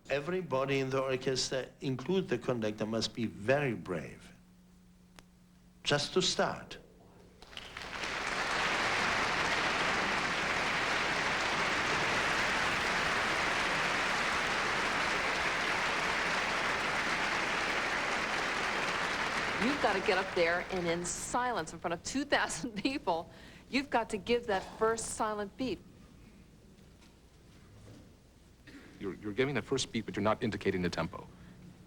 Everybody in the orchestra, include the conductor, must be very brave. Just to start. You've got to get up there and in silence in front of 2,000 people, you've got to give that first silent beat. You're giving the first beat, but you're not indicating the tempo.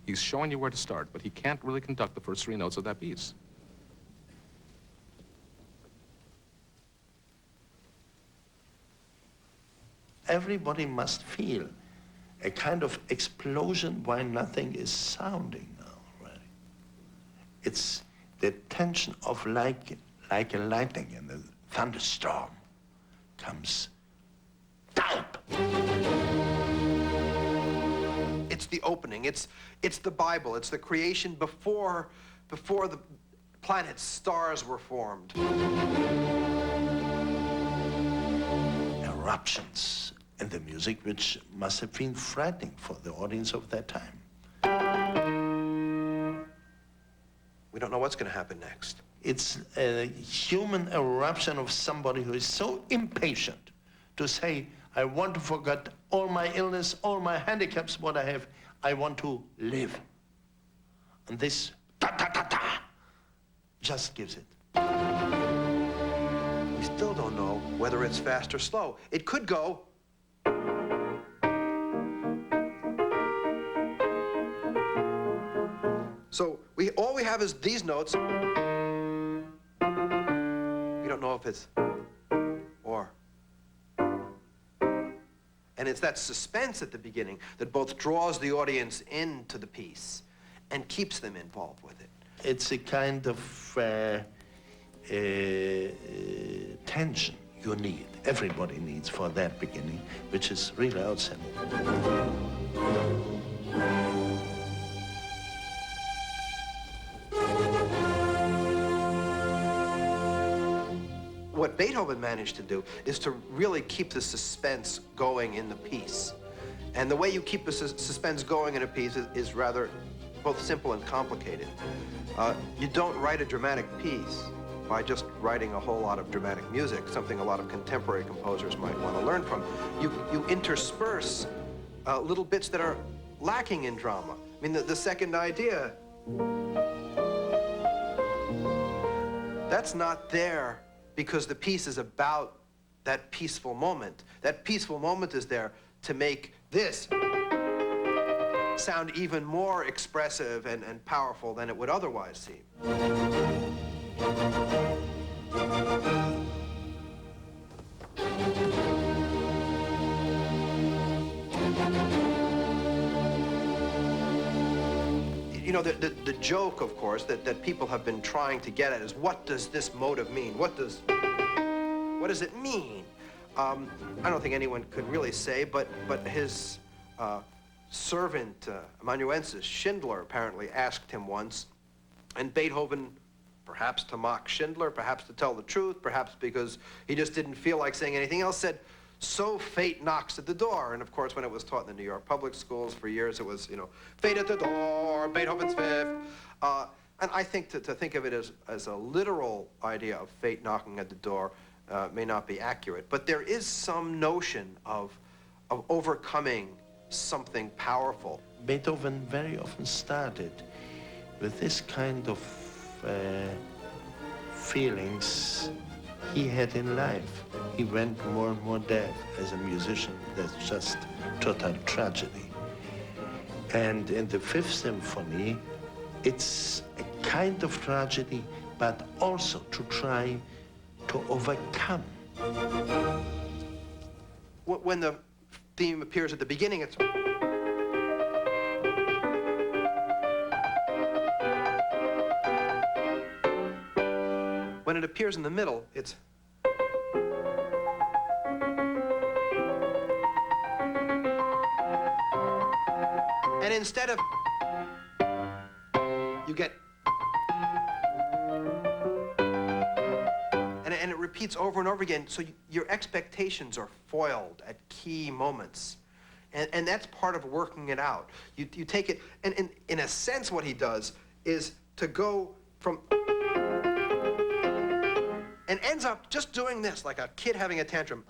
He's showing you where to start, but he can't really conduct the first 3 notes of that piece. Everybody must feel a kind of explosion while nothing is sounding now, right? It's the tension of like a lightning in the thunderstorm comes down. It's the opening. It's the Bible. It's the creation before the planets, stars were formed. Eruptions in the music which must have been frightening for the audience of that time. We don't know what's going to happen next. It's a human eruption of somebody who is so impatient to say, I want to forget all my illness, all my handicaps, what I have. I want to live. And this ta-ta-ta-ta just gives it. We still don't know whether it's fast or slow. It could go. So all we have is these notes. We don't know if it's or. And it's that suspense at the beginning that both draws the audience into the piece and keeps them involved with it. It's a kind of tension you need, everybody needs for that beginning, which is really outstanding. What Beethoven managed to do is to really keep the suspense going in the piece. And the way you keep the suspense going in a piece is rather both simple and complicated. You don't write a dramatic piece by just writing a whole lot of dramatic music, something a lot of contemporary composers might want to learn from. You intersperse little bits that are lacking in drama. I mean, the second idea, that's not there because the piece is about that peaceful moment. That peaceful moment is there to make this sound even more expressive and powerful than it would otherwise seem. You know, the joke, of course, that people have been trying to get at is, what does this motive mean? What does it mean? I don't think anyone could really say, but his servant, amanuensis, Schindler, apparently asked him once, and Beethoven, perhaps to mock Schindler, perhaps to tell the truth, perhaps because he just didn't feel like saying anything else, said, "So fate knocks at the door." And of course, when it was taught in the New York public schools for years, it was, you know, fate at the door, Beethoven's Fifth. And I think to think of it as a literal idea of fate knocking at the door may not be accurate. But there is some notion of overcoming something powerful. Beethoven very often started with this kind of feelings he had in life. He went more and more deaf as a musician. That's just total tragedy. And in the Fifth Symphony, it's a kind of tragedy, but also to try to overcome. When the theme appears at the beginning, it's... When it appears in the middle, it's... And instead of... you get... And it repeats over and over again, so your expectations are foiled at key moments. And that's part of working it out. You take it, and in a sense what he does is to go from, and ends up just doing this, like a kid having a tantrum.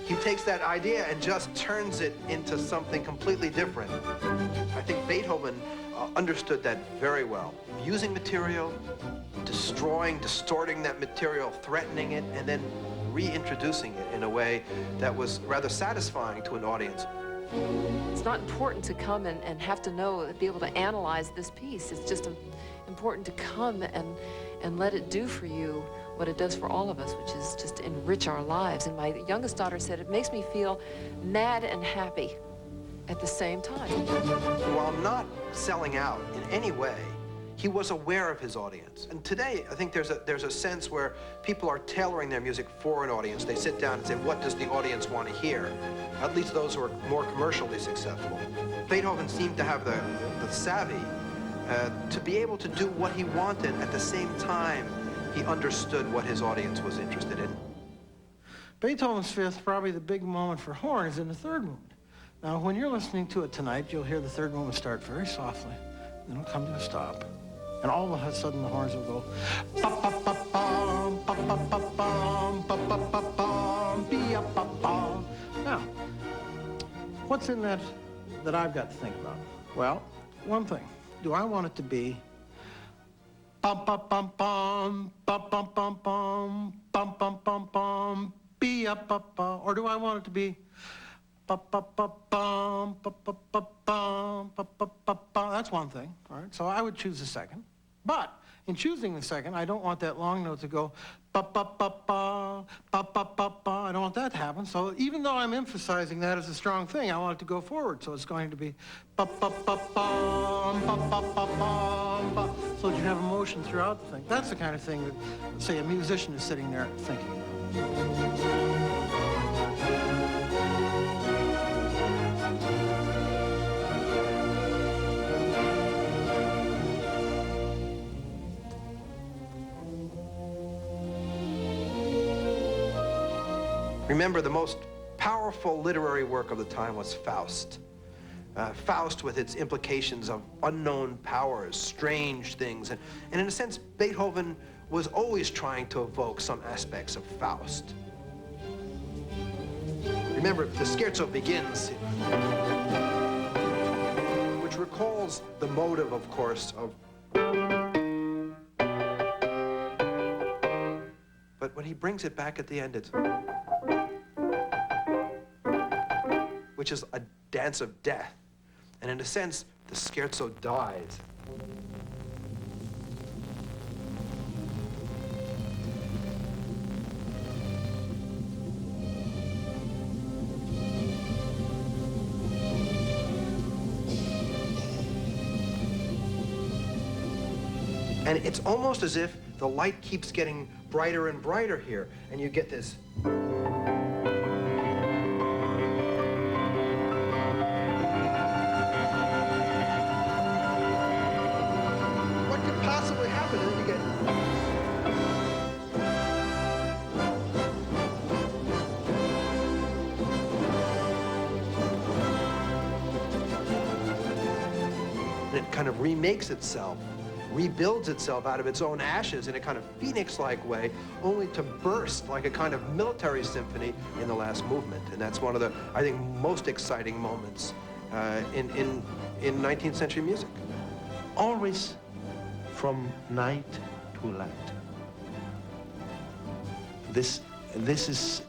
He takes that idea and just turns it into something completely different. I think Beethoven understood that very well. Using material, destroying, distorting that material, threatening it, and then reintroducing it in a way that was rather satisfying to an audience. It's not important to come and have to know, be able to analyze this piece. It's just important to come and let it do for you what it does for all of us, which is just enrich our lives. And my youngest daughter said, it makes me feel mad and happy at the same time. While not selling out in any way, he was aware of his audience. And today, I think there's a sense where people are tailoring their music for an audience. They sit down and say, what does the audience want to hear? At least those who are more commercially successful. Beethoven seemed to have the savvy to be able to do what he wanted at the same time he understood what his audience was interested in. Beethoven's Fifth, probably the big moment for horn, is in the third movement. Now, when you're listening to it tonight, you'll hear the third movement start very softly, then it'll come to a stop. And all of a sudden, the horns will go, pa-pa-pa-pam, pa-pa-pa-pam, pa-pa-pa-pam, be-a-pa-pa. Now, what's in that I've got to think about? Well, one thing. Do I want it to be pum-pum-pum-pum, pum-pum-pum-pum, pum-pum-pum-pum, be-a-pa-pa, or do I want it to be pa-pa-pa-pum, pa-pa-pa-pum, pa-pa-pa-pa? That's one thing, all right? So I would choose the second. But in choosing the second, I don't want that long note to go pa-pa-pa-pa, pa-pa-pa-pa. I don't want that to happen. So even though I'm emphasizing that as a strong thing, I want it to go forward. So it's going to be pa-pa-pa-pum, pa-pa-pa-pum, pa. So that you have emotion throughout the thing. That's the kind of thing that, say, a musician is sitting there thinking about. Remember, the most powerful literary work of the time was Faust. Faust with its implications of unknown powers, strange things. And in a sense, Beethoven was always trying to evoke some aspects of Faust. Remember, the scherzo begins, which recalls the motive, of course, of... But when he brings it back at the end, it's... which is a dance of death. And in a sense, the scherzo dies. And it's almost as if the light keeps getting brighter and brighter here, and you get this. Possibly happen, and then you get... And it kind of remakes itself, rebuilds itself out of its own ashes in a kind of phoenix-like way, only to burst like a kind of military symphony in the last movement. And that's one of the, I think, most exciting moments in 19th century music. Always from night to light. This is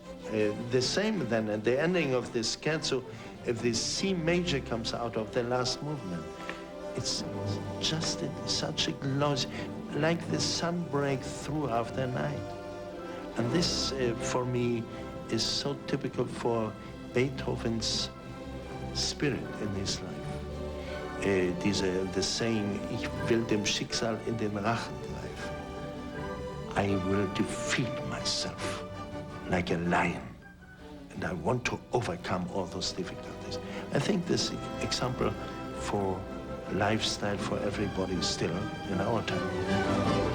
the same then at the ending of this scherzo. If the C major comes out of the last movement, it's just such a gloss, like the sun breaks through after night. And this, for me, is so typical for Beethoven's spirit in his life. The saying, ich will dem Schicksal in den Rachen greifen. I will defeat myself like a lion, and I want to overcome all those difficulties. I think this example for lifestyle for everybody is still in our time.